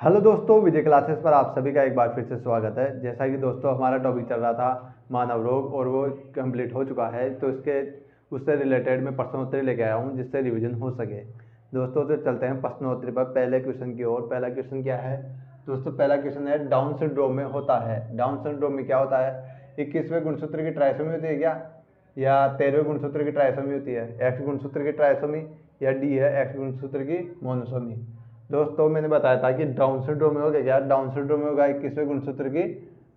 Hello दोस्तों, विजय classes पर आप सभी का एक बार फिर से स्वागत है। जैसा कि दोस्तों हमारा टॉपिक चल रहा था मानव रोग और वो कंप्लीट हो चुका है, तो उससे रिलेटेड मैं प्रश्नोत्तरी लेके आया हूँ जिससे रिवीजन हो सके। दोस्तों तो चलते हैं प्रश्नोत्तरी पर पहले क्वेश्चन की ओर। पहला क्वेश्चन क्या है दोस्तों? पहला क्वेश्चन है डाउन सिंड्रोम में होता है। डाउन सिंड्रोम में क्या होता है? 21वें गुणसूत्र की ट्राइसोमी होती है क्या, या 13वें गुणसूत्र की ट्राइसोमी होती है? एक्स गुणसूत्र की ट्राइसोमी या डी है एक्स गुणसूत्र की मोनोसोमी? दोस्तों मैंने बताया था कि डाउन सिंड्रोम में होगा क्या, डाउन सिंड्रोम में होगा 21वें गुणसूत्र की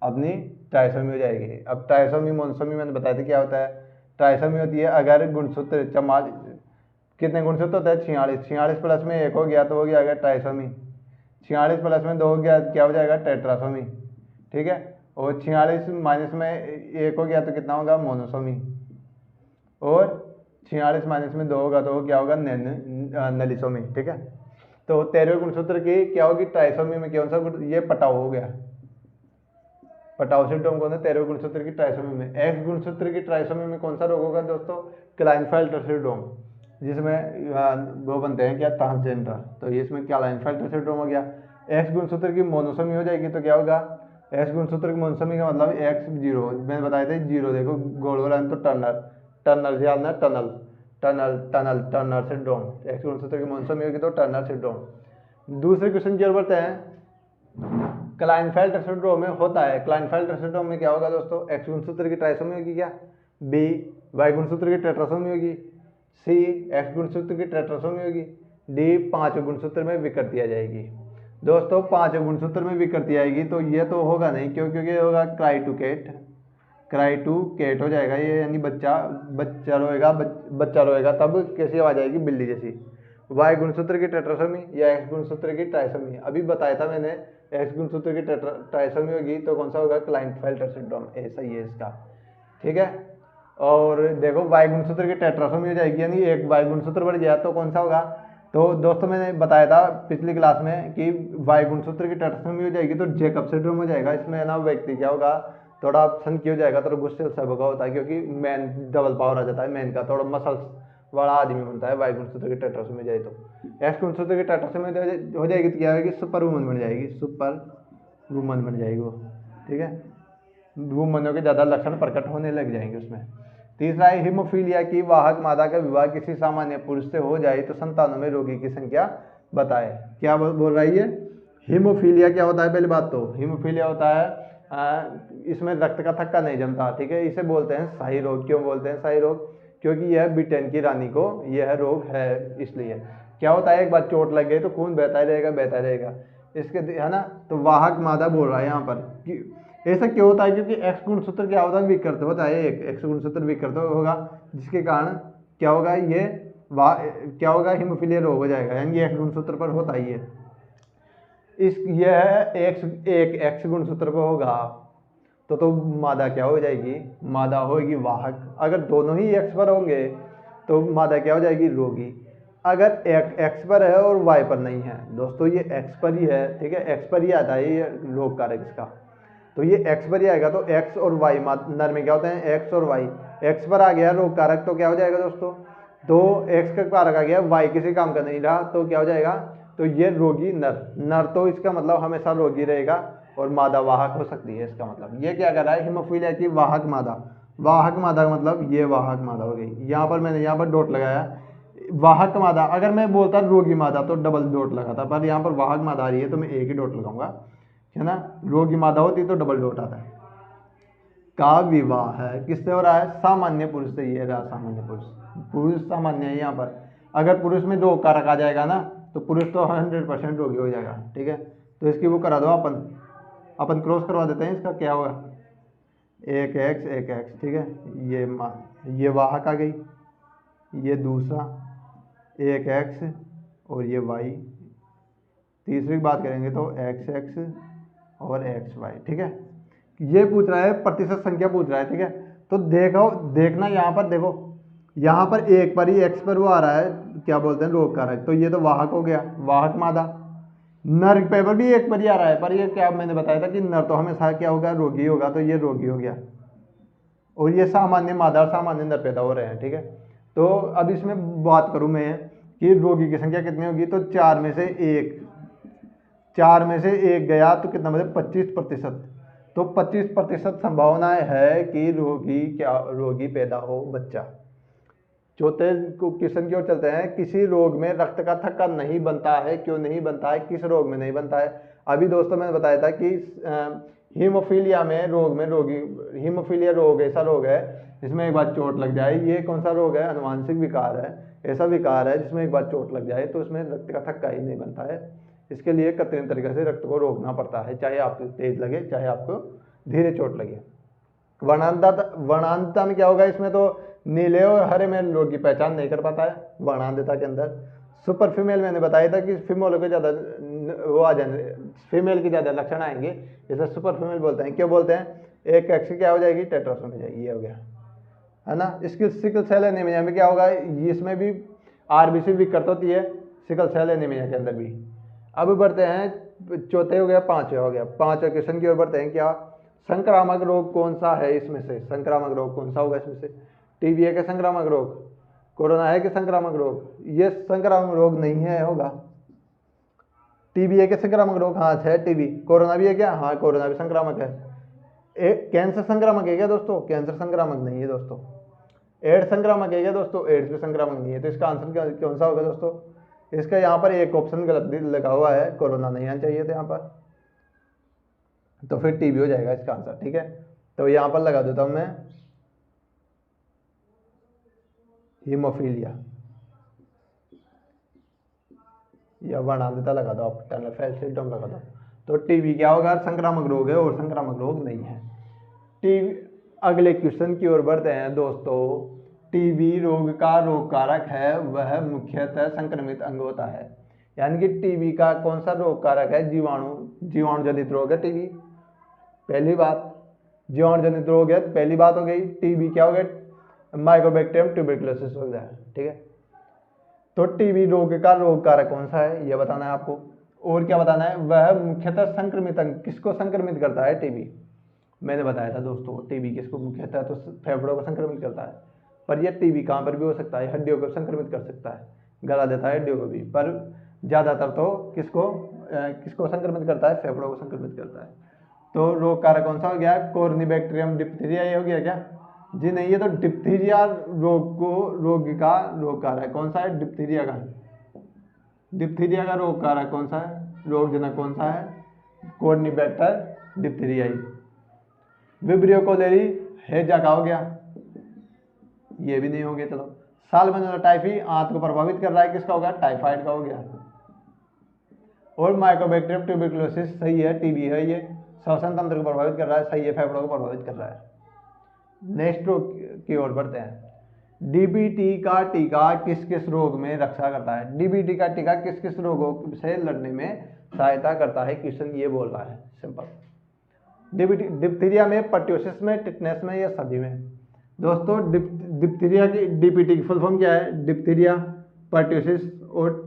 अपनी ट्राइसोमी हो जाएगी। अब ट्राइसोमी मोनोसोमी मैंने बताया था क्या होता है। ट्राइसोमी होती है अगर गुणसूत्र कितने गुणसूत्र होते हैं? 46। 46 प्लस में एक हो गया तो हो गया अगर ट्राइसोमी। 46 प्लस में 2 हो गया क्या हो जाएगा? टेट्रासोमी। ठीक है। और 46 माइनस में एक हो गया तो कितना होगा? मोनोसोमी। और 46 माइनस में 2 होगा तो क्या होगा? नलिसोमी। ठीक है। तो 13वें गुणसूत्र की क्या होगी? ट्राइसोमी में कौन सा ये पटाव हो गया। पटाव सिंड्रोम कौन है? 13वें गुणसूत्र की ट्राइसोमी में। एक्स गुणसूत्र की ट्राइसोमी में कौन सा रोग होगा दोस्तों? क्लाइनफेल्टर सिंड्रोम, जिसमें वो बनते हैं क्या? ट्रांसजेंडर। तो इसमें क्लाइनफेल्टर सिंड्रोम हो गया। एक्स गुणसूत्र की मोनोसोमी हो जाएगी तो क्या होगा? एक्स गुणसूत्र की मोनोसोमी का मतलब एक्स जीरो, मैंने बताया था जीरो। देखो गोल वाला तो टर्नर, टर्नर से याद ना, tunnel tunnel tunnel Turner syndrome. X गुणसूत्र की मोनोसोमी होगी तो टर्नर सिंड्रोम। दूसरे क्वेश्चन की ओर बढ़ते हैं। क्लाइनफेल्टर सिंड्रोम में होता है। क्लाइनफेल्टर सिंड्रोम में क्या होगा दोस्तों? एक्स गुणसूत्र की ट्राइसोमी होगी क्या? बी वाई गुणसूत्र की टेट्रासोमी होगी। सी एक्स गुणसूत्र की टेट्रासोमी होगी। डी 5 गुणसूत्र में विकृति आ जाएगी। दोस्तों 5 गुणसूत्र में विकृति आएगी तो ये तो होगा नहीं, क्यों? क्योंकि होगा क्राइटूकेट हो जाएगा ये, यानी बच्चा रोएगा तब कैसी आवाज आएगी? बिल्ली जैसी। वाई गुणसूत्र की टेट्रासोमी या एक्स गुणसूत्र की ट्राइसोमी? अभी बताया था मैंने, एक्स गुणसूत्र की ट्राइसोमी होगी तो कौन सा होगा? Klinefelter syndrome. ऐसा ही है इसका। ठीक है। और देखो वाई गुणसूत्र की टेट्रासोमी हो जाएगी, यानी एक वाई गुणसूत्र बढ़ गया तो कौन सा होगा? तो दोस्तों मैंने बताया था पिछली क्लास में कि वाई गुणसूत्र की टेट्रासोमी हो जाएगी तो जेकब सिंड्रोम हो जाएगा। इसमें ना व्यक्ति क्या होगा? थोड़ा सनकी हो जाएगा, थोड़ा गुस्से स्वभाव का होता है, क्योंकि मैन डबल पावर आ जाता है, मैन का थोड़ा मसल्स वाला आदमी बनता है वाई गुणसूत्र की टेट्रासोमी में जाए तो। एक्स गुणसूत्र की टेट्रासोमी हो जाएगी तो क्या होगी? सुपर वुमन बन जाएगी, सुपर वुमन बन जाएगी वो। ठीक है। वुमनों के ज़्यादा लक्षण प्रकट होने लग जाएंगे उसमें। तीसरा है हीमोफीलिया की वाहक मादा का विवाह किसी सामान्य पुरुष से हो जाए तो संतानों में रोगी की संख्या बताए। क्या बोल रहा है ये? हीमोफीलिया क्या होता है? पहली बात तो हीमोफीलिया होता है इसमें रक्त का थक्का नहीं जमता। ठीक है। इसे बोलते हैं शाही रोग। क्यों बोलते हैं शाही रोग? क्योंकि यह ब्रिटेन की रानी को यह रोग है, इसलिए। क्या होता है? एक बार चोट लग गई तो खून बहता ही रहेगा, बहता ही रहेगा इसके, है ना। तो वाहक मादा बोल रहा है यहाँ पर कि ऐसा क्यों होता है? क्योंकि एक्स गुणसूत्र क्या होता है? विकृत होता है। एक एक्स गुणसूत्र विकृत होगा, जिसके कारण क्या होगा? ये क्या होगा? हीमोफीलिया रोग हो जाएगा, यानी एक्स गुणसूत्र पर होता ही है। यह एक एक्स गुणसूत्र पर होगा तो मादा क्या हो जाएगी? मादा होगी वाहक। अगर दोनों ही एक्स पर होंगे तो मादा क्या हो जाएगी? रोगी। अगर एक्स पर है और वाई पर नहीं है, दोस्तों ये एक्स पर ही है। ठीक है। एक्स पर ही आता है ये रोग कारक इसका, तो ये एक्स पर ही आएगा। तो एक्स और वाई नर में क्या होते हैं? एक्स और वाई। एक्स पर आ गया रोग कारक तो क्या हो जाएगा दोस्तों? तो एक्स का कारक आ गया, वाई किसी काम का नहीं रहा तो क्या हो जाएगा? तो ये रोगी नर तो इसका मतलब हमेशा रोगी रहेगा और मादा वाहक हो सकती है। इसका मतलब ये क्या कर रहा है? हीमोफीलिया की वाहक मादा। वाहक मादा का मतलब ये वाहक मादा हो गई। यहाँ पर मैंने यहाँ पर डॉट लगाया वाहक मादा। अगर मैं बोलता रोगी मादा तो डबल डॉट लगाता, पर यहाँ पर वाहक मादा आ रही है तो मैं एक ही डॉट लगाऊंगा, है ना। रोगी मादा होती तो डबल डॉट आता है। का विवाह है किससे हो रहा है? सामान्य पुरुष से। ये रहा सामान्य पुरुष, पुरुष सामान्य है यहाँ पर। अगर पुरुष में रोग कारक आ जाएगा ना तो पुरुष तो 100% रोगी हो जाएगा। ठीक है। तो इसकी वो करा दो, अपन क्रॉस करवा देते हैं। इसका क्या होगा? एक एक्स। ठीक है। ये वाहक आ गई, ये दूसरा एक एक्स और ये वाई। तीसरी बात करेंगे तो एक्स और एक्स वाई। ठीक है। ये पूछ रहा है प्रतिशत संख्या पूछ रहा है। ठीक है। तो देखना यहाँ पर, देखो यहाँ पर एक पर ही एक्स पर वो आ रहा है, क्या बोलते हैं? रोग कारक। तो ये तो वाहक हो गया, वाहक मादा। नर पेपर भी एक पर ही आ रहा है, पर ये क्या मैंने बताया था कि नर तो हमेशा क्या होगा? रोगी होगा। तो ये रोगी हो गया और ये सामान्य मादा सामान्य नर पैदा हो रहे हैं। ठीक है। तो अब इसमें बात करूं मैं कि रोगी की संख्या कितनी होगी, तो 4 में से 1 4 में से 1 गया तो कितना बचे? 25%। तो 25% संभावना है कि रोगी पैदा हो बच्चा। चौथे क्वेश्चन की ओर चलते हैं। किसी रोग में रक्त का थक्का नहीं बनता है, क्यों नहीं बनता है? किस रोग में नहीं बनता है? अभी दोस्तों मैंने बताया था कि हीमोफीलिया में रोगी हीमोफीलिया रोग ऐसा रोग है जिसमें एक बार चोट लग जाए। ये कौन सा रोग है? अनुवांशिक विकार है। ऐसा विकार है जिसमें एक बार चोट लग जाए तो उसमें रक्त का थक्का ही नहीं बनता है। इसके लिए कृत्रिम तरीके से रक्त को रोकना पड़ता है, चाहे आपको तेज लगे चाहे आपको धीरे चोट लगे। वर्णांतता में क्या होगा? इसमें तो नीले और हरे में रोग की पहचान नहीं कर पाता है वर्णांतता के अंदर। सुपर फीमेल मैंने बताया था कि फीमेल के ज़्यादा वो आ जाए, फीमेल के ज़्यादा लक्षण आएंगे, जैसे सुपर फीमेल बोलते हैं। क्यों बोलते हैं? एक एक्स क्या हो जाएगी? टेट्रासोमी हो जाएगी। ये हो गया, है ना। इसकी सिकल सेल एनीमिया में क्या होगा? इसमें भी आरबीसी विकृत होती है सिकल सेल एनीमिया के अंदर भी। अब बढ़ते हैं, चौथे हो गया, पांचवे हो गया। पांचवे क्वेश्चन की ओर बढ़ते हैं। क्या संक्रामक रोग कौन सा है इसमें से? संक्रामक रोग कौन सा होगा इसमें से? टीबी है कि संक्रामक रोग? कोरोना है कि संक्रामक रोग? ये संक्रामक रोग नहीं है, होगा। टीबी है कि संक्रामक रोग? हाँ है टीबी। कोरोना भी है क्या? हाँ कोरोना भी संक्रामक है। कैंसर संक्रामक है क्या दोस्तों? कैंसर संक्रामक नहीं है दोस्तों। एड्स संक्रामक है क्या दोस्तों? एड्स भी संक्रामक नहीं है। तो इसका आंसर कौन सा होगा दोस्तों? इसका यहाँ पर एक ऑप्शन गलत लगा हुआ है, कोरोना नहीं आना चाहिए था यहाँ पर, तो फिर टीबी हो जाएगा इसका आंसर। ठीक है, तो यहाँ पर लगा देता हूँ मैं हीमोफीलिया या वर्णांतता लगा दो, आप टनल फेल सिंड्रोम लगा दो। तो टीबी क्या होगा? संक्रामक रोग है और संक्रामक रोग नहीं है टीबी। अगले क्वेश्चन की ओर बढ़ते हैं दोस्तों। टीबी रोग का रोग कारक है वह मुख्यतः संक्रमित अंग होता है। यानी कि टीबी का कौन सा रोग कारक है? जीवाणु जनित रोग है टीबी। पहली बात जीवाणु जनित रोग है, पहली बात हो गई। टीबी क्या हो गया? माइकोबैक्टीरियम ट्यूबरकुलोसिस हो गया। ठीक है, तो टीबी रोग का रोग कारक कौन सा है यह बताना है आपको। और क्या बताना है? वह मुख्यतः संक्रमित अंग, किसको संक्रमित करता है टीबी? मैंने बताया था दोस्तों टीबी किसको मुख्यतः तो फेफड़ों को संक्रमित करता है, पर यह टीबी कहाँ पर भी हो सकता है? हड्डियों को संक्रमित कर सकता है, गला देता है हड्डियों को भी, पर ज़्यादातर तो किसको संक्रमित करता है? फेफड़ों को संक्रमित करता है। तो रोग कारक कौन सा हो गया? कॉर्निबैक्टीरियम डिप्थीरिया ये हो गया क्या? जी नहीं, ये तो डिप्थीरिया रोग का रोग कारक कौन सा है? डिप्थीरिया का रोग कारक कौन सा है? रोगजनक कौन सा है? कॉर्निबैक्टर डिप्थीरिया। विब्रियो कोलेरी हैजा का हो गया, ये भी नहीं हो गया। चलो, साल्मोनेला टाइफी आंत को प्रभावित कर रहा है, किसका होगा? टाइफाइड का हो गया। और माइकोबैक्टीरियम ट्यूबरकुलोसिस सही है, टीबी है, ये श्वसन तंत्र को प्रभावित कर रहा है, सही है, फेफड़ों को प्रभावित कर रहा है। नेक्स्ट की ओर बढ़ते हैं। डीबीटी का टीका किस किस रोग में रक्षा करता है? डीबीटी का टीका किस किस रोगों से लड़ने में सहायता करता है? क्वेश्चन ये बोल रहा है, सिंपल। डिप्थीरिया में, पर्ट्यूसिस में, टिटनेस में या सभी में? दोस्तों डिप्थीरिया की डीपीटी की फुल फॉर्म क्या है? डिप्थीरिया, पर्ट्यूसिस और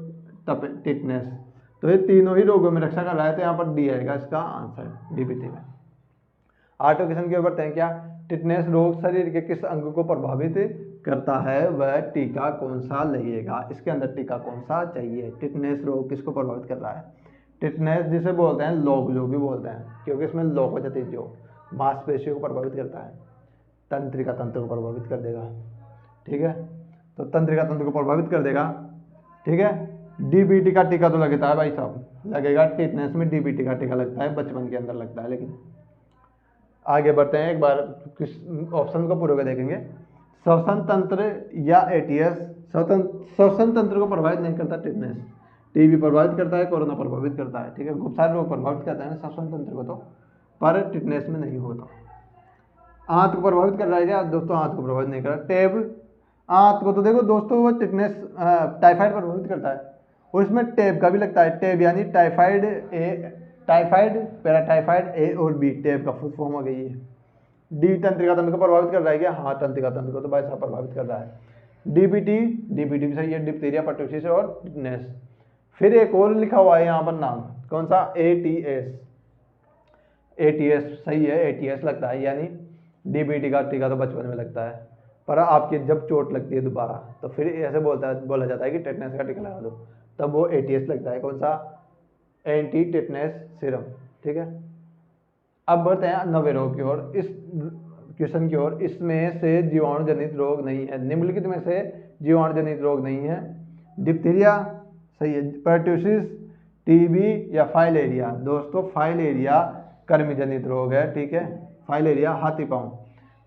टिटनेस। तो ये तीनों ही रोगों में रक्षा कर रहा है, तो यहाँ पर डी आएगा इसका आंसर डीपीटी में। आठवें क्वेश्चन की ओर बढ़ते हैं। क्या टिटनेस रोग शरीर के किस अंग को प्रभावित करता है? वह टीका कौन सा लगेगा? इसके अंदर टीका कौन सा चाहिए? टिटनेस रोग किसको प्रभावित कर रहा है? टिटनेस जिसे बोलते हैं लोग जो भी बोलते हैं, क्योंकि इसमें लोग हो जाती है, जो मांसपेशियों को प्रभावित करता है, तंत्रिका तंत्र को प्रभावित कर देगा। ठीक है, तो तंत्रिका तंत्र को प्रभावित कर देगा। ठीक है, डीबीटी का टीका तो लगता है भाई साहब, लगेगा। टिटनेस में डीबीटी का टीका लगता है, बचपन के अंदर लगता है। लेकिन आगे बढ़ते हैं, एक बार ऑप्शन को पूरे देखेंगे। श्वसन तंत्र या एटीएस श्वसन तंत्र को प्रभावित नहीं करता टिटनेस, टीबी प्रभावित करता है, कोरोना प्रभावित करता है। ठीक है, खूब सारे रोग प्रभावित करते हैं श्वसन तंत्र को, तो पर टिटनेस में नहीं होता। आंत को प्रभावित कर रहा है क्या दोस्तों? आंत को प्रभावित नहीं कर रहा। टेब आंत को तो देखो दोस्तों, वो टिटनेस टाइफाइड प्रभावित करता है, और इसमें टेब का भी लगता है। टेब यानी typhoid A, typhoid, paratyphoid A और बी, टेब का फुल फॉर्म हो गई है। डी तंत्रिका तंत्र को प्रभावित कर रहा है क्या? हाँ, तंत्रिका तंत्र को तो भाई साहब प्रभावित कर रहा है। डीबीटी भी सही है, डिप्थीरिया, पर्टूसिस और टिटनेस। फिर एक और लिखा हुआ है यहाँ पर नाम, कौन सा? एटीएस। एटीएस सही है, एटीएस लगता है, यानी डीबीटी का टीका तो बचपन में लगता है, पर आपकी जब चोट लगती है दोबारा तो फिर ऐसे बोला जाता है कि टेटनस का टीका लगा दो, तब वो एटीएस लगता है। कौन सा? Anti tetanus serum. ठीक है, अब बढ़ते हैं 90 रोग की ओर। इस क्वेश्चन की ओर, इसमें से जीवाणु जनित रोग नहीं है, निम्नलिखित में से जीवाणु जनित रोग नहीं है। डिप्थीरिया सही है, पर्ट्यूसिस, टीबी या फाइलेरिया। दोस्तों फाइलेरिया कृमि जनित रोग है। ठीक है, फाइलेरिया हाथी पांव,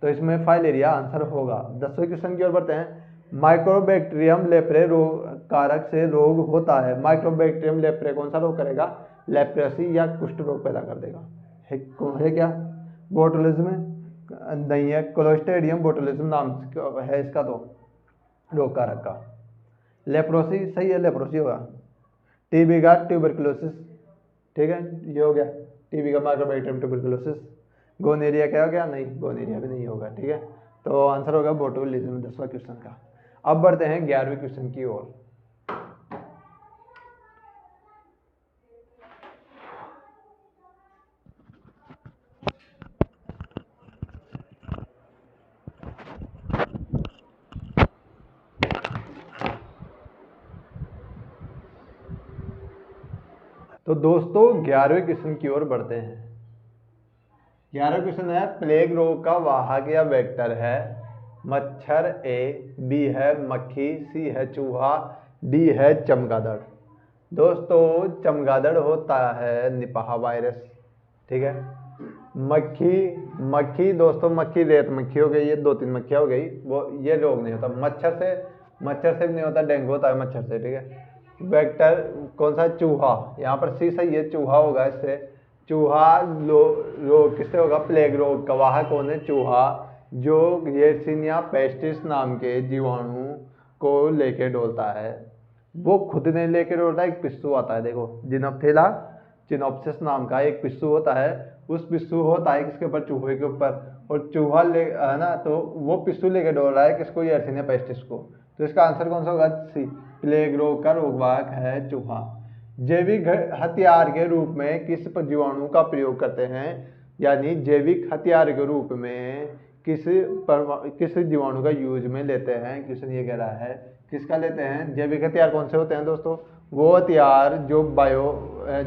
तो इसमें फाइलेरिया आंसर होगा। 10वें क्वेश्चन की ओर बढ़ते हैं। माइक्रोबैक्टीरियम लेप्रे रोग कारक से रोग होता है। माइक्रोबैक्टीरियम लेप्रे कौन सा रोग करेगा? लेप्रेसी या कुष्ठ रोग पैदा कर देगा। है क्या? बोटुलिज्म नहीं है, क्लोस्ट्रिडियम बोटुलिज्म नाम है इसका, तो रोग कारक का। लेप्रोसी सही है, लेप्रोसी होगा। टीबी का ट्यूबरकुलोसिस। ठीक है, ये हो गया टीबी का माइक्रोबैक्टीरियम ट्यूबरकुलोसिस। गोनेरिया क्या हो गया? नहीं, गोनेरिया भी नहीं होगा। ठीक है, तो आंसर होगा बोटुलिज्म 10वां क्वेश्चन का। अब बढ़ते हैं 11वें क्वेश्चन की ओर। तो दोस्तों 11वें क्वेश्चन की ओर बढ़ते हैं। 11वां क्वेश्चन है, प्लेग रोग का वाहक या वेक्टर है मच्छर ए, बी है मक्खी, सी है चूहा, डी है चमगादड़। दोस्तों चमगादड़ होता है निपाह वायरस। ठीक है, मक्खी मक्खी दोस्तों मक्खी रेत मक्खी हो गई, ये 2-3 मक्खियाँ हो गई, वो ये रोग नहीं होता। मच्छर से भी नहीं होता, डेंगू होता है मच्छर से। ठीक है, वेक्टर कौन सा? चूहा। यहाँ पर सी सही है, चूहा होगा। इससे चूहा रोग किससे होगा? प्लेग रोग का वाहक कौन है? चूहा, जो येरसिनिया पेस्टिस नाम के जीवाणु को लेके डोलता है। वो खुद नहीं लेके डोलता, एक पिस्सू आता है, देखो जिनोप्थेला चिनोप्सिस नाम का एक पिस्सू होता है। उस पिस्सू होता है किसके ऊपर? चूहे के ऊपर। और चूहा ले है ना, तो वो पिस्सू लेके डोल रहा है किसको? येरसिनिया पेस्टिस को। तो इसका आंसर कौन सा होगा? सी, प्लेग रोग का रोगवाहक है चूहा। जैविक हथियार के रूप में किस जीवाणु का प्रयोग करते हैं? यानी जैविक हथियार के रूप में किस जीवाणु का यूज में लेते हैं? क्वेश्चन ये कह रहा है किसका लेते हैं? जैविक हथियार कौन से होते हैं दोस्तों? वो हथियार जो बायो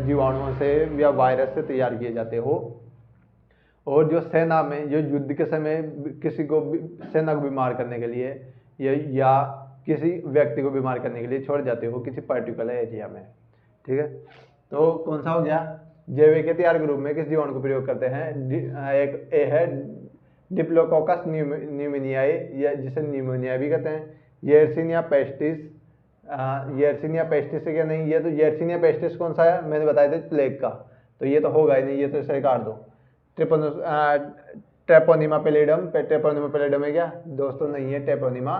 जीवाणुओं से या वायरस से तैयार किए जाते हो, और जो सेना में, जो युद्ध के समय किसी को सेना को बीमार करने के लिए या किसी व्यक्ति को बीमार करने के लिए छोड़ जाते हो किसी पर्टिकुलर एरिया में। ठीक है, तो कौन सा हो गया? जैविक हथियार के रूप में किस जीवाणु को प्रयोग करते हैं? एक ए है डिप्लोकोकस न्यूमोनियाई, या जिसे न्यूमोनिया भी कहते हैं। येरसिनिया पेस्टिस, येरसिनिया पेस्टिस से क्या नहीं, ये तो येरसिनिया पेस्टिस कौन सा है? मैंने बताया था प्लेग का, तो ये तो होगा ही नहीं, ये तो इसे काट दो। ट्रेपोनिमा पेलिडम, ट्रेपोनिमा पेलिडम है क्या दोस्तों? नहीं है ट्रेपोनिमा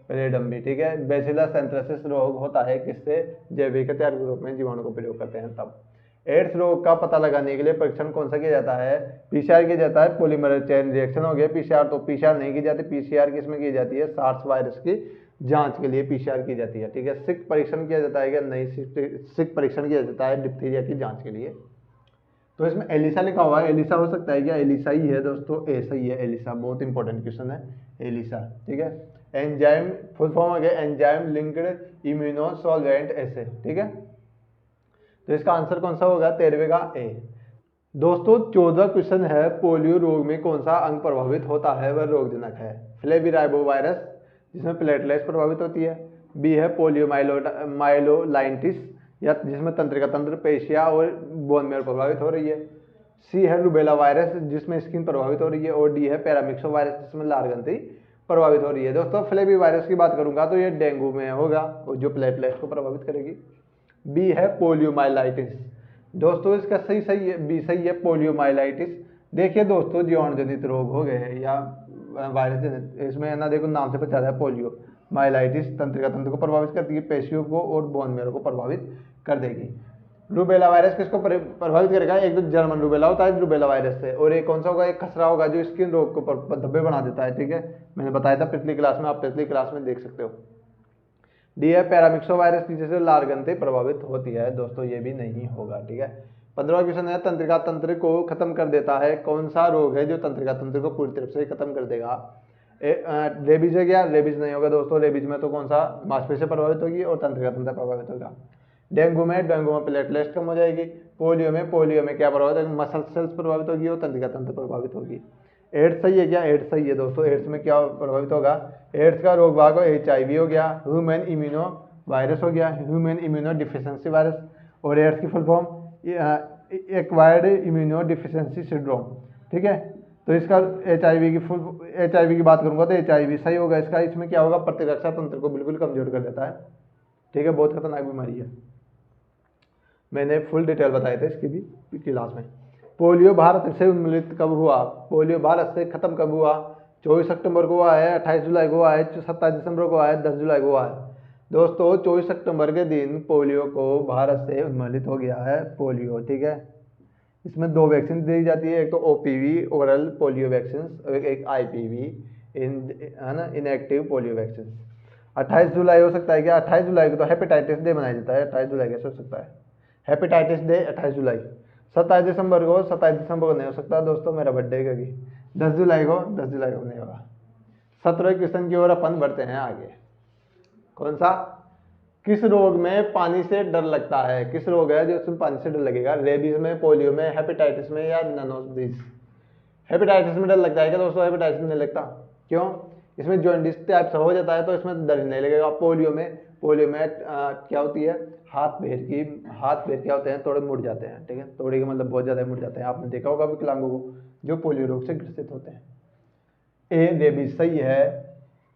पेलिडम भी। ठीक है, बैसिलस एंथ्रेसिस रोग होता है किससे? जैविक हथियार के रूप में जीवाणु को प्रयोग करते हैं तब। एड्स रोग का पता लगाने के लिए परीक्षण कौन सा किया जाता है? पीसीआर किया जाता है। पॉलीमरेज चेन रिएक्शन हो गया पीसीआर, तो पीसीआर नहीं की जाती। पीसीआर किसमें की जाती है? सार्स वायरस की जांच के लिए पीसीआर की जाती है। ठीक है, सिक परीक्षण किया जाता है क्या? नहीं, सिक परीक्षण किया जाता है डिप्थीरिया की जांच के लिए। तो इसमें एलिसा लिखा हुआ है, एलिसा हो सकता है क्या? एलिसा ही है दोस्तों, ए सही है एलिसा, बहुत इंपॉर्टेंट क्वेश्चन है एलिसा। ठीक है, एंजाइम फुल फॉर्म हो गया एंजाइम लिंक्ड इम्यूनो सॉल्वेंट एसे। ठीक है, तो इसका आंसर कौन सा होगा? 13वें का ए। दोस्तों 14 क्वेश्चन है, पोलियो रोग में कौन सा अंग प्रभावित होता है वह रोगजनक है? फ्लेविराइबो वायरस, जिसमें प्लेटलेट्स प्रभावित होती है। बी है पोलियो माइलोलाइटिस, या जिसमें तंत्रिका तंत्र, पेशिया और बोन मैरो प्रभावित हो रही है। सी है रूबेला वायरस, जिसमें स्किन प्रभावित हो रही है। और डी है पैरामिक्सो वायरस, जिसमें लार ग्रंथि प्रभावित हो रही है। दोस्तों फ्लेवी वायरस की बात करूंगा तो ये डेंगू में होगा, जो प्लेटलेट्स को प्रभावित करेगी। बी है पोलियोमाइलाइटिस। दोस्तों इसका सही है, बी सही है पोलियोमाइलाइटिस। देखिए दोस्तों जीवाणु जनित रोग हो गए हैं या वायरस जनित, इसमें ना देखो नाम से पता चला है पोलियो माइलाइटिस तंत्रिका तंत्र को प्रभावित करती है, पेशियों को और बोन मैरो को प्रभावित कर देगी। रूबेला वायरस किसको प्रभावित करेगा? एक तो जर्मन रूबेला होता है रूबेला वायरस से, और एक कौन सा होगा? एक खसरा होगा जो स्किन रोग को धब्बे बना देता है। ठीक है, मैंने बताया था पिछली क्लास में, आप पिछली क्लास में देख सकते हो। डी है पैरामिक्सो वायरस की, जिससे लार ग्रंथि प्रभावित होती है। दोस्तों ये भी नहीं होगा। ठीक है, 15वां क्वेश्चन है, तंत्रिका तंत्र को खत्म कर देता है कौन सा रोग है जो तंत्रिका तंत्र को पूरी तरफ से खत्म कर देगा? रेबीज है क्या? रेबीज नहीं होगा दोस्तों, रेबीज में तो कौन सा मांसपेशियां प्रभावित होगी और तंत्रिका तंत्र प्रभावित होगा। डेंगू में प्लेटलेट्स कम हो जाएगी। पोलियो में क्या प्रभावित होगा, मसल सेल्स प्रभावित होगी और तंत्रिका तंत्र प्रभावित होगी। एड्स सही है क्या, एड्स सही है दोस्तों। एड्स में क्या प्रभावित होगा, एड्स का रोग भाग HIV हो गया, ह्यूमन इम्यूनो वायरस हो गया, ह्यूमन इम्यूनो डिफिशियंसी वायरस। और एड्स की full form acquired immuno deficiency syndrome, ठीक है। तो इसका HIV की बात करूंगा तो HIV सही होगा इसका। इसमें क्या होगा, प्रतिरक्षा तंत्र को बिल्कुल कमजोर कर देता है, ठीक है। बहुत खतरनाक बीमारी है, मैंने फुल डिटेल बताए थे इसकी भी क्लास में। पोलियो भारत से उन्मूलित कब हुआ, पोलियो भारत से खत्म कब हुआ, 24 अक्टूबर को हुआ है, 28 जुलाई को हुआ है, 27 दिसंबर को हुआ है, 10 जुलाई को हुआ है। दोस्तों 24 अक्टूबर के दिन पोलियो को भारत से उन्मूलित हो गया है पोलियो, ठीक है। इसमें 2 वैक्सीन दी जाती है, एक तो OPV ओरल पोलियो वैक्सीन और एक IPV है ना, इनएक्टिव पोलियो वैक्सीन। 28 जुलाई हो सकता है क्या, 28 जुलाई को तो हेपेटाइटिस डे मनाया जाता है, 28 जुलाई कैसे हो सकता है हेपेटाइटिस डे 28 जुलाई। 27 दिसंबर को नहीं हो सकता दोस्तों, मेरा बर्थडे क्योंकि 10 जुलाई को नहीं होगा। 17वें क्वेश्चन की ओर अपन बढ़ते हैं आगे। कौन सा, किस रोग में पानी से डर लगता है, किस रोग है जो उसमें पानी से डर लगेगा, रेबीज में, पोलियो में, हेपेटाइटिस में या नन ऑफ दिस। हेपेटाइटिस में डर लगता है क्या दोस्तों, हेपेटाइटिस में नहीं लगता, क्यों, इसमें जॉन्डिस टाइप से हो जाता है तो इसमें डर नहीं लगेगा। पोलियो में क्या होती है, हाथ पैर क्या होते हैं, थोड़े मुड़ जाते हैं, ठीक है, थोड़े के मतलब बहुत ज्यादा मुड़ जाते हैं। आपने देखा होगा विकलांगों को जो पोलियो रोग से ग्रसित होते हैं। ए रेबीज सही है,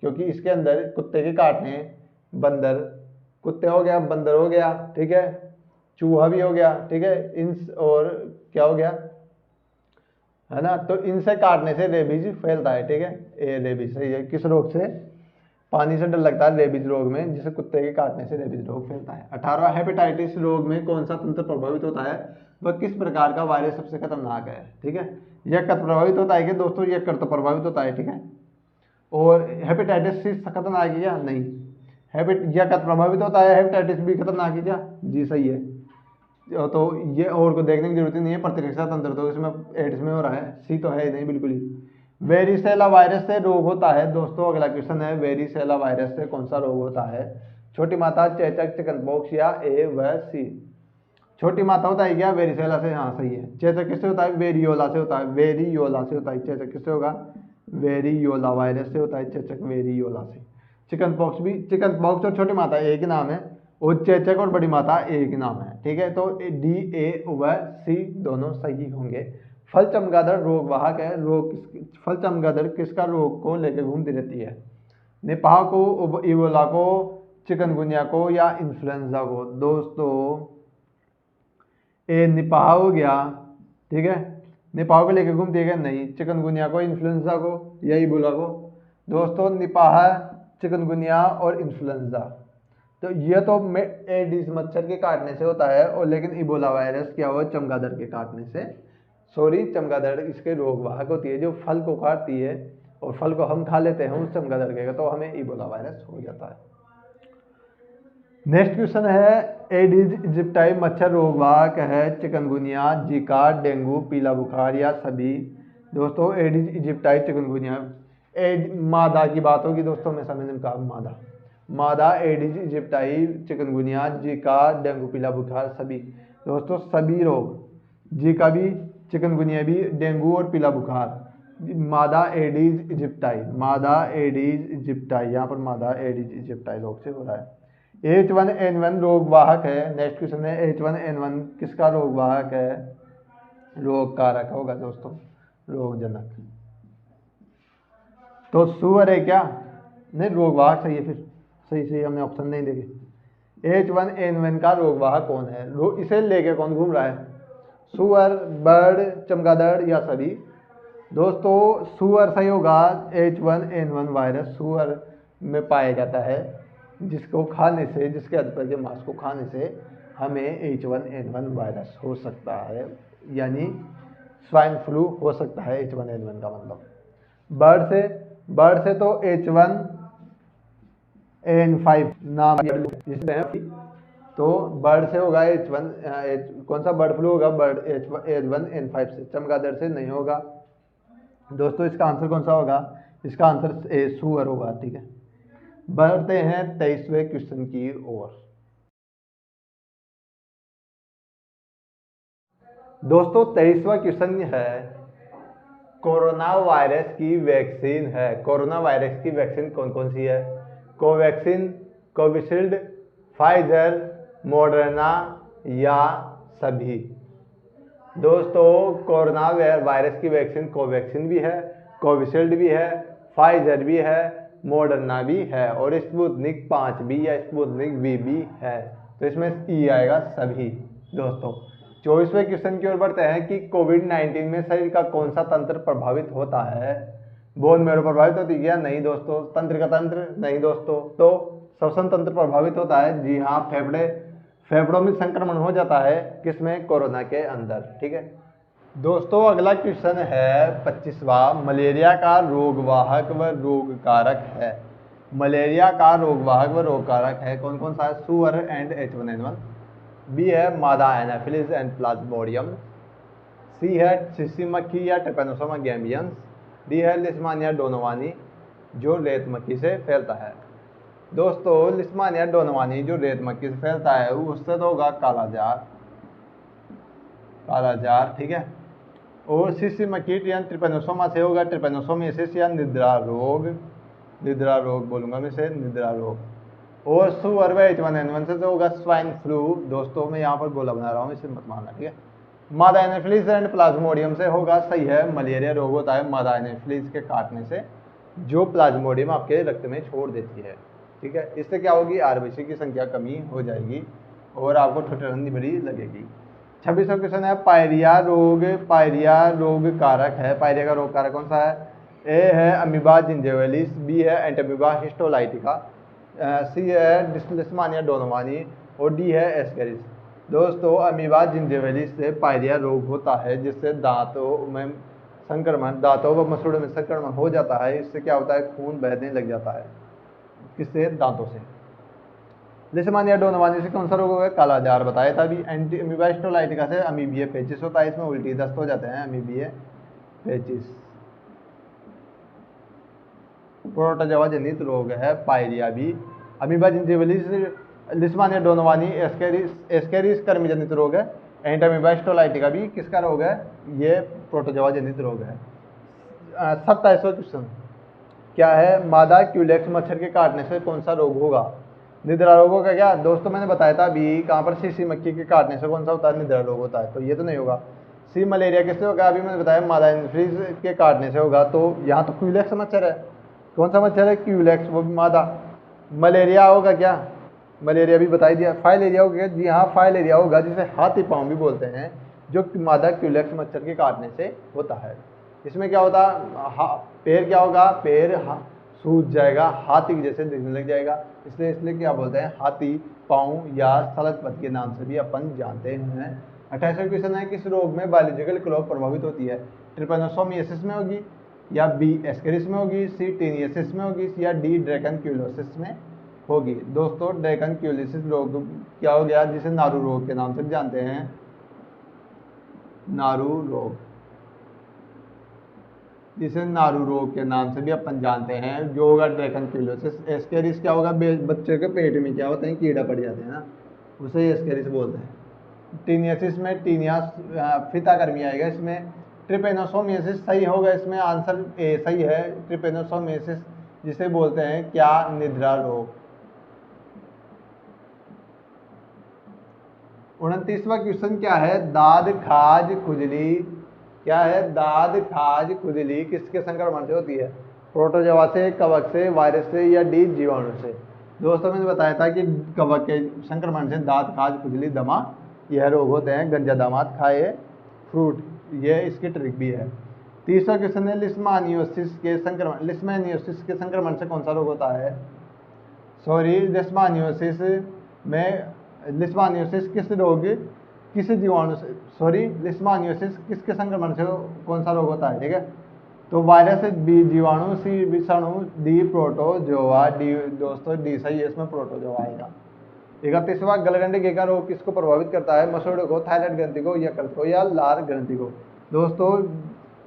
क्योंकि इसके अंदर कुत्ते के काटने, बंदर, कुत्ते हो गया, बंदर हो गया, ठीक है, चूहा भी हो गया, ठीक है, इंस और क्या हो गया है ना, तो इनसे काटने से रेबीज फैलता है, ठीक है। ए रेबीज सही है। किस रोग से पानी से डर लगता है, रेबीज रोग में, जिसे कुत्ते के काटने से रेबीज रोग फैलता है। 18वां, हेपेटाइटिस रोग में कौन सा तंत्र प्रभावित होता है, वह किस प्रकार का वायरस सबसे खतरनाक है, ठीक है। यकृत प्रभावित होता है कि दोस्तों, यकृत प्रभावित होता है, ठीक है। और हेपेटाइटिस सी खतरनाक है क्या, नहीं, यकृत प्रभावित होता है, हेपेटाइटिस भी खतरनाक है क्या, जी सही है। तो ये और को देखने की जरूरत नहीं है, प्रतिरक्षा तंत्र तो इसमें एड्स में हो रहा है, सी तो है ही नहीं बिल्कुल ही। वेरिसेला वायरस से रोग होता है दोस्तों, अगला क्वेश्चन है, वेरिसेला वायरस से कौन सा रोग होता है, छोटी माता, चेचक, चिकनपॉक्स या ए व सी। छोटी माता होता है क्या, वेरिसेला से, हाँ सही है। चेचक किससे होता है, वेरियोला से होता है, वेरियोला से होता है। चेचक किससे होगा, वेरियोला वायरस से होता है चेचक, वेरियोला से। चिकनपॉक्स भी, चिकनपॉक्स और छोटी माता एक नाम है, और चेचक और बड़ी माता एक नाम है, ठीक है। तो D, A व C दोनों सही होंगे। फल चमगादड़ रोग वाहक है, फल चमगादड़ किसका रोग को लेकर घूमती रहती है, निपाह को, इबोला को, चिकनगुनिया को या इन्फ्लुएंजा को। दोस्तों ए निपाह हो गया, ठीक है, निपाह को लेकर घूमती है क्या, नहीं, चिकनगुनिया को, इन्फ्लुएंजा को या इबोला को। दोस्तों निपाह, चिकनगुनिया और इन्फ्लुएंजा, तो ये तो एडिस मच्छर के काटने से होता है, और लेकिन इबोला वायरस क्या हुआ, चमगादड़ के काटने से, चमगादड़ इसके रोग वाहक होती है जो फल को काटती है, और फल को हम खा लेते हैं उस चमगादड़ के, तो हमें इबोला वायरस हो जाता है। नेक्स्ट क्वेश्चन है, एडिस इजिप्टाई मच्छर रोग वाहक है, चिकनगुनिया, जीका, डेंगू, पीला बुखार या सभी। दोस्तों एडिस इजिप्टाई, चिकनगुनिया, मादा की बात होगी दोस्तों, मैं समझने कहा मादा, Aedes aegypti, chikungunya, Zika, dengue, पीला बुखार, सभी। दोस्तों सभी रोग, जीका भी, चिकनगुनिया भी, डेंगू और पीला बुखार, मादा एडिस इजिप्टाई, यहाँ पर मादा एडिस इजिप्टाई रोग से हो रहा है। H1N1 रोग वाहक है। नेक्स्ट क्वेश्चन है, H1N1 किसका रोग वाहक है, रोग कारक होगा दोस्तों, रोगजनक। तो सुअर है क्या, नहीं, रोग वाहक सही है, फिर सही हमने ऑप्शन नहीं देखे। H1N1 का रोग वाहक कौन है, इसे लेके कौन घूम रहा है, सुअर, बर्ड, चमगादड़ या सभी। दोस्तों सुअर सही होगा, H1N1 वायरस सुअर में पाया जाता है, जिसको खाने से, जिसके अधपर के मांस को खाने से हमें H1N1 वायरस हो सकता है, यानी स्वाइन फ्लू हो सकता है H1N1 का मतलब। बर्ड से तो H1N5 नाम जिसमें, तो बर्ड से होगा कौन सा बर्ड फ्लू होगा, H1N5 से, चमगादड़ से नहीं होगा। दोस्तों इसका आंसर कौन सा होगा, इसका आंसर सुअर होगा, ठीक है। बढ़ते हैं 23वें क्वेश्चन की ओर। दोस्तों 23वां क्वेश्चन है, कोरोना वायरस की वैक्सीन है। कोरोना वायरस की वैक्सीन कौन कौन सी है? कोवैक्सीन, कोविशील्ड, फाइजर, मॉडर्ना या सभी? दोस्तों कोरोना वायरस की वैक्सीन कोवैक्सीन भी है, कोविशील्ड भी है, फाइजर भी है, मॉडर्ना भी है और स्पुतनिक 5 भी या स्पुतनिक वी भी है। तो इसमें ई आएगा सभी। दोस्तों 24वें क्वेश्चन की ओर बढ़ते हैं कि कोविड-19 में शरीर का कौन सा तंत्र प्रभावित होता है? बोन मैरो प्रभावित होती है या नहीं दोस्तों? तंत्रिका तंत्र नहीं दोस्तों। तो श्वसन तंत्र प्रभावित होता है, जी हाँ, फेफड़ों में संक्रमण हो जाता है, किसमें? कोरोना के अंदर। ठीक है दोस्तों, अगला क्वेश्चन है 25वां, मलेरिया का रोगवाहक व रोगकारक है। मलेरिया का रोगवाहक व रोगकारक है कौन कौन सा है? सुअर एंड H1N1, बी है मादा एनाफिलिस एंड प्लाज्मोडियम, सी है सीसी मक्खी या ट्रिपेनोसोमा गैम्बियंस, डी है लिस्मानिया डोनोवानी जो रेत मक्खी से फैलता है। दोस्तों लिस्मानिया डोनोवानी जो रेत मक्खी से फैलता है उससे तो होगा कालाजार, कालाजार। ठीक है, और सीसी मक्खी या ट्रिपेनोसोमा से होगा ट्रिपेनोसोमियासिस या निद्रा रोग, निद्रा रोग बोलूंगा मैं से, निद्रा रोग। और सुअर व H1N1 से तो होगा स्वाइन फ्लू। दोस्तों मैं यहाँ पर गोला बना रहा हूँ, इसे मत मानना। ठीक है, मादा एनाफिलिस एंड प्लाज्मोडियम से होगा, सही है, मलेरिया रोग होता है मादा एनाफिलिस के काटने से, जो प्लाज्मोडियम आपके रक्त में छोड़ देती है। ठीक है, इससे क्या होगी? आरबीसी की संख्या कमी हो जाएगी और आपको ठिठुरन बड़ी लगेगी। 26वां क्वेश्चन है, पायरिया रोग कारक है। पायरिया का रोग कारक कौन सा है? ए है अमीबा जिंजिविलिस, बी है एंटामीबा हिस्टोलाइटिका, सी है डिस्लेस्मानिया डोनोवानी और डी है एस्केरिस। दोस्तों अमीबा जिंजिविलिस से पायरिया रोग होता है, जिससे दांतों में संक्रमण, दांतों व मसूड़ों में संक्रमण हो जाता है। इससे क्या होता है? खून बहने लग जाता है, किससे? दांतों से। लिस्मानिया डोनोवानी से कौन सा रोग होगा? कालाजार बताया था अभी। एंटी अमीबा हिस्टोलाइटिका से अमीबिया पेचिस होता है, इसमें उल्टी दस्त हो जाते हैं, अमीबिया पेचिस। प्रोटोजोआ जनित रोग है पायरिया भी। अमीबा जिंजिविलिस, लिस्मानिया डोनोवानी, एस्केरिस कर्मी जनित रोग है। एंटामीबा हिस्टोलाइटिका भी किसका रोग है? ये प्रोटोजोआ जनित रोग है। 27वां क्वेश्चन क्या है? मादा क्यूलेक्स मच्छर के काटने से कौन सा रोग होगा? निद्रा रोग होगा क्या? दोस्तों मैंने बताया था अभी, कहाँ पर? सीसी मक्खी के काटने से कौन सा होता है? निद्रा रोग होता है, तो ये तो नहीं होगा। सी मलेरिया किससे होगा? अभी मैंने बताया मादा एनाफिलिस के काटने से होगा, तो यहाँ तो क्यूलेक्स मच्छर है। कौन सा मच्छर है? क्यूलेक्स, वो भी मादा। मलेरिया होगा क्या? मलेरिया भी बता ही दिया। फाइलेरिया होगा? जी हाँ, फाइलेरिया होगा, जिसे हाथी पाँव भी बोलते हैं, जो मादा क्यूलेक्स मच्छर के काटने से होता है। इसमें क्या होता है? पैर क्या होगा? पैर सूज जाएगा, हाथी के जैसे दिखने लग जाएगा, इसलिए क्या बोलते हैं? हाथी पाँव या सलतपत के नाम से भी अपन जानते हैं। 28वां क्वेश्चन है, किस रोग में बायोलॉजिकल क्लॉक प्रभावित होती है? ट्रिपेनोसोमियासिस में होगी, या बी एस्केरिस में होगी, सी टेनियसिस में होगी, या डी ड्रैकनक्यूलोसिस में होगी। दोस्तों ड्रैकनक्यूलोसिस रोग क्या हो गया, जिसे नारू रोग के नाम से भी जानते हैं, नारू रोग, जिसे नारू रोग के नाम से भी अपन जानते हैं, जो होगा ड्रैकनक्यूलोसिस। एस्केरिस क्या होगा? बच्चे के पेट में क्या होते हैं? कीड़ा पड़ जाते हैं ना, उसे एस्केरिस बोलते हैं। टीनियसिस में टीनिया फीताकृमि आएगा इसमें। ट्रिपेनोसोमियासिस सही होगा, इसमें आंसर ए सही है, ट्रिपेनोसोमियासिस, जिसे बोलते हैं क्या? निद्रा रोग। 29वां क्वेश्चन क्या है? दाद खाज खुजली क्या है? दाद खाज खुजली किसके संक्रमण से होती है? प्रोटोजोआ से, कवक से, वायरस से, या डी जीवाणु से? दोस्तों मैंने बताया था कि कवक के संक्रमण से दाद खाज खुजली दमा यह रोग होते हैं। गंजा दामाद खाए फ्रूट, ये इसकी ट्रिक भी है। 30वां क्वेश्चन है, लिस्मानियोसिस के संक्रमण से कौन सा रोग होता है? सॉरी, लिस्मानियोसिस में, लिस्मानियोसिस किस रोग, किस जीवाणु से, सॉरी, लिस्मानियोसिस किसके संक्रमण से कौन सा रोग होता है? ठीक है, तो वायरस, बी जीवाणु, सी विषाणु, डी प्रोटोजोआ। डी दोस्तों डी सही है, इसमें प्रोटोजोआ आएगा। 31वां, गलगंडे का रोग किसको प्रभावित करता है? मसूड़ों को, थायराइड ग्रंथि को, यकृत को, या लार ग्रंथि को? दोस्तों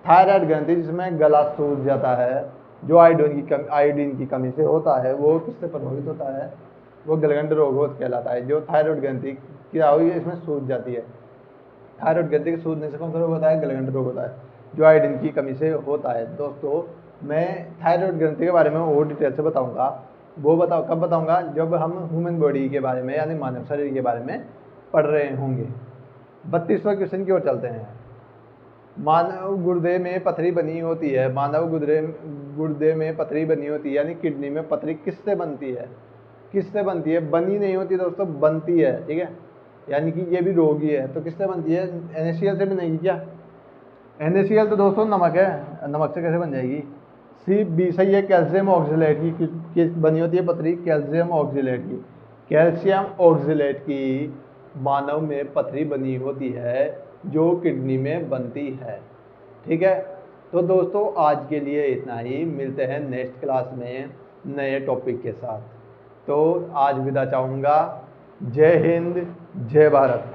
थायराइड ग्रंथि, जिसमें गला सूज जाता है, जो आयोडीन की कमी से होता है, वो किससे प्रभावित होता है? वो गलगंड रोग कहलाता है, जो थायराइड ग्रंथि क्या हुई इसमें सूज जाती है। थायराइड ग्रंथि के सूजने से कौन सा रोग होता है? गलघंटू रोग होता है, जो आयोडीन की कमी से होता है। दोस्तों मैं थायराइड ग्रंथि के बारे में और डिटेल से बताऊंगा। वो कब बताऊंगा? जब हम ह्यूमन बॉडी के बारे में यानी मानव शरीर के बारे में पढ़ रहे होंगे। 32वां क्वेश्चन की ओर चलते हैं। मानव गुर्दे में पथरी बनी होती है। मानव गुर्दे में पथरी बनी होती है, यानी किडनी में पथरी किससे बनती है? किससे बनती है? बनी नहीं होती दोस्तों, बनती है। ठीक है, यानी कि ये भी रोग ही है। तो किससे बनती है? NaCl से बनेगी क्या? NaCl तो दोस्तों नमक है, नमक से कैसे बन जाएगी? बी सही है, कैल्शियम ऑक्जेलेट की बनी होती है पथरी, कैल्शियम ऑक्जेलेट की। कैल्शियम ऑक्जेलेट की मानव में पथरी बनी होती है, जो किडनी में बनती है। ठीक है, तो दोस्तों आज के लिए इतना ही। मिलते हैं नेक्स्ट क्लास में नए टॉपिक के साथ। तो आज विदा चाहूँगा। जय हिंद, जय भारत।